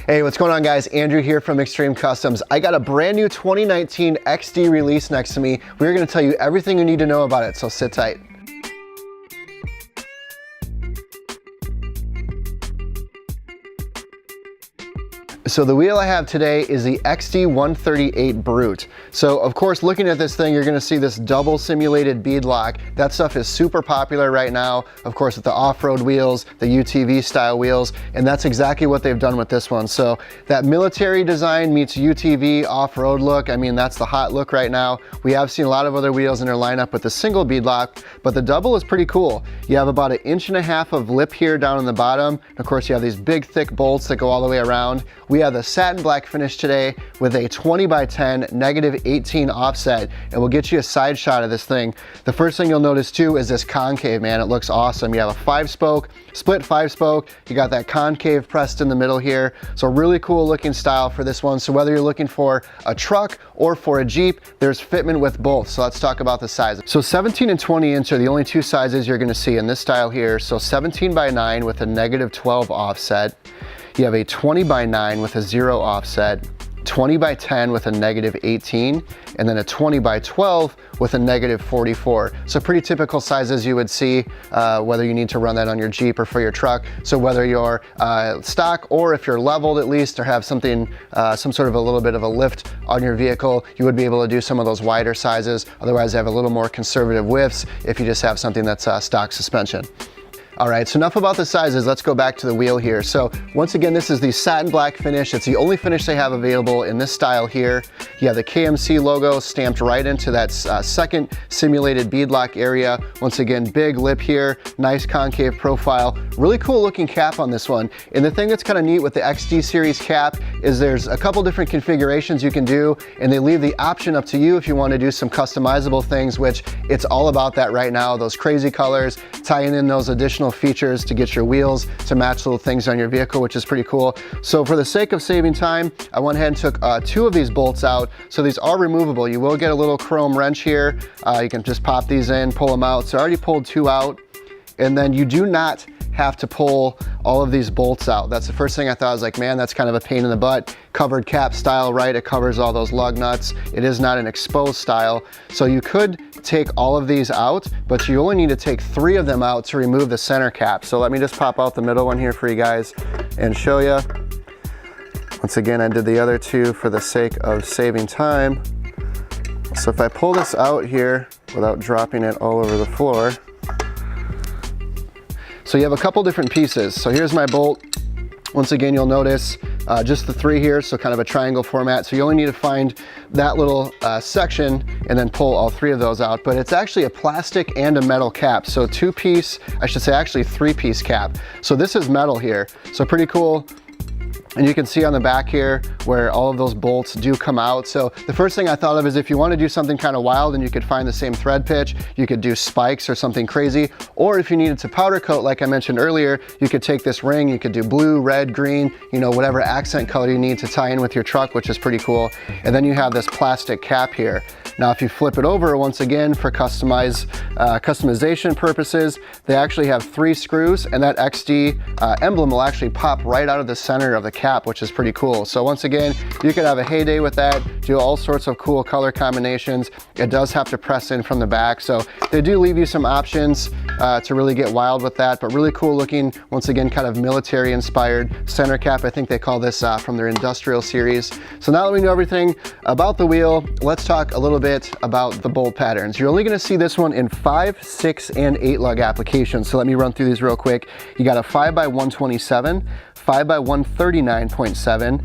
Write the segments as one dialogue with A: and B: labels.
A: Hey, what's going on guys? Andrew here from Extreme Customs. I got a brand new 2019 XD release next to me. We're gonna tell you everything you need to know about it, so sit tight. So the wheel I have today is the XD138 Brute. So of course, looking at this thing, you're gonna see this double simulated beadlock. That stuff is super popular right now, of course, with the off-road wheels, the UTV style wheels, and that's exactly what they've done with this one. So that military design meets UTV off-road look, I mean, that's the hot look right now. We have seen a lot of other wheels in their lineup with the single beadlock, but the double is pretty cool. You have about 1.5 inches of lip here down in the bottom. Of course, you have these big thick bolts that go all the way around. We have the satin black finish today with a 20x10 -18 offset, and we'll get you a side shot of this thing. The first thing you'll notice too is this concave, man. It looks awesome. You have a 5-spoke, split 5-spoke. You got that concave pressed in the middle here. So really cool looking style for this one. So whether you're looking for a truck or for a Jeep, there's fitment with both. So let's talk about the sizes. So 17 and 20 inch are the only two sizes you're gonna see in this style here. So 17x9 with a -12 offset. You have a 20x9 with a 0 offset, 20x10 with a -18, and then a 20x12 with a -44. So pretty typical sizes you would see, whether you need to run that on your Jeep or for your truck. So whether you're stock or if you're leveled at least, or have something, some sort of a little bit of a lift on your vehicle, you would be able to do some of those wider sizes. Otherwise, they have a little more conservative widths if you just have something that's stock suspension. All right, so enough about the sizes. Let's go back to the wheel here. So once again, this is the satin black finish. It's the only finish they have available in this style here. You have the KMC logo stamped right into that second simulated beadlock area. Once again, big lip here, nice concave profile. Really cool looking cap on this one. And the thing that's kind of neat with the XD series cap is there's a couple different configurations you can do, and they leave the option up to you if you want to do some customizable things, which it's all about that right now. Those crazy colors, tying in those additional features to get your wheels to match little things on your vehicle, which is pretty cool. So for the sake of saving time, I went ahead and took 2 of these bolts out. So these are removable. You will get a little chrome wrench here. You can just pop these in, pull them out. So I already pulled 2 out. And then you do not have to pull all of these bolts out. That's the first thing I thought. I was like, man, that's kind of a pain in the butt. Covered cap style, right? It covers all those lug nuts. It is not an exposed style. So you could take all of these out, but you only need to take 3 of them out to remove the center cap. So let me just pop out the middle one here for you guys and show you. Once again, I did the other 2 for the sake of saving time. So if I pull this out here without dropping it all over the floor, so you have a couple different pieces. So here's my bolt. Once again, you'll notice just the 3 here, so kind of a triangle format. So you only need to find that little section and then pull all 3 of those out. But it's actually a plastic and a metal cap. So 2-piece, I should say actually 3-piece cap. So this is metal here. So pretty cool. And you can see on the back here where all of those bolts do come out. So the first thing I thought of is if you want to do something kind of wild and you could find the same thread pitch, you could do spikes or something crazy. Or if you needed to powder coat, like I mentioned earlier, you could take this ring, you could do blue, red, green, you know, whatever accent color you need to tie in with your truck, which is pretty cool. And then you have this plastic cap here. Now, if you flip it over, once again, for customization purposes, they actually have 3 screws, and that XD emblem will actually pop right out of the center of the cap, which is pretty cool. So once again, you could have a heyday with that, do all sorts of cool color combinations. It does have to press in from the back, so they do leave you some options to really get wild with that, but really cool looking, once again, kind of military inspired center cap. I think they call this from their industrial series. So now that we know everything about the wheel, let's talk a little bit about the bolt patterns. You're only going to see this one in 5, 6, and 8 lug applications. So let me run through these real quick. You got a 5x127, 5x139.7,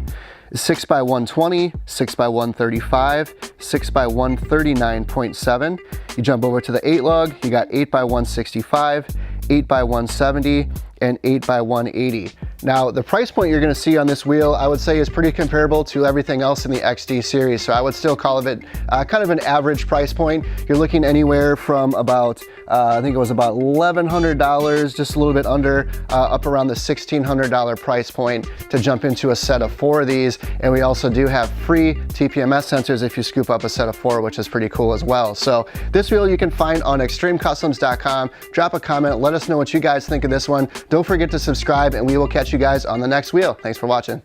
A: 6x120, 6x135, 6x139.7. You jump over to the 8 lug, you got 8x165, 8x170, and 8x180. Now, the price point you're gonna see on this wheel, I would say is pretty comparable to everything else in the XD series. So I would still call it kind of an average price point. You're looking anywhere from about, I think it was about $1,100, just a little bit under, up around the $1,600 price point to jump into a set of 4 of these. And we also do have free TPMS sensors if you scoop up a set of 4, which is pretty cool as well. So this wheel you can find on extremecustoms.com. Drop a comment, let us know what you guys think of this one. Don't forget to subscribe, and we will catch you guys on the next wheel. Thanks for watching.